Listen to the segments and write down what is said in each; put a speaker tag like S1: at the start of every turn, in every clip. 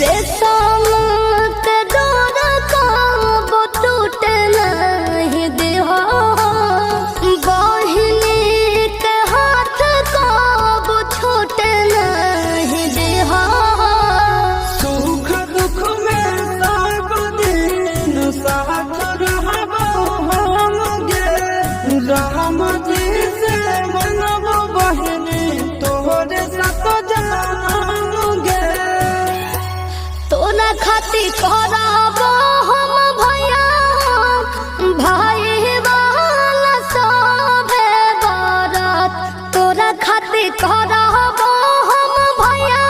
S1: रेशम के डोर कब टूटे नहीं देहो, बहिनी के हाथ कब छूटे नहीं देहो।
S2: सुख दुख में सब दिन साथ रहबो हम गे, राम जी से मनबो बहिनी तोहरे साथ जानम गे।
S1: तोरा खातिर करबो हम भैया, भाई वाला सभे बारात। तोरा खातिर करबो हम भैया,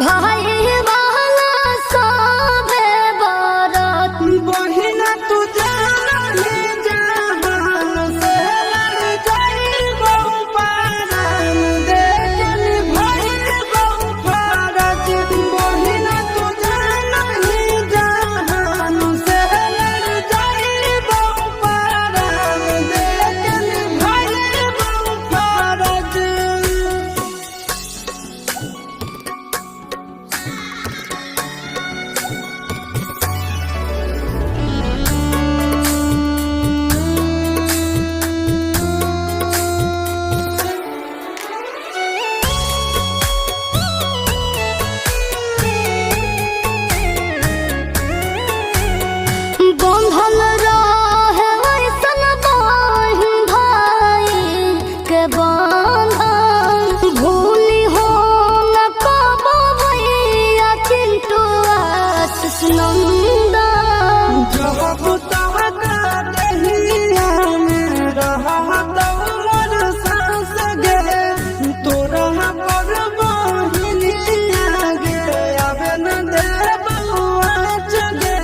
S1: भाई वाला सभे बारात।
S2: बहिना तू जाने जहान से लड़ जाइबो पारान, देखल भइबो फरज। बहिना तू जाने जहान से लड़ जाइबो पारान, देखल भइबो फरज।
S1: बंधल रहे ऐसन बहिन भाई के बंधन, भूली हो न कबो भैया चिंटू आशीष नंदन।
S2: जब तक दहिया में रहत मोर सांस गे, तोरा पर बहिनिया गे, आवे न देबो आँच गे।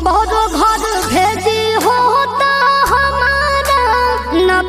S1: बड़ो घर भेजी होता हमारा न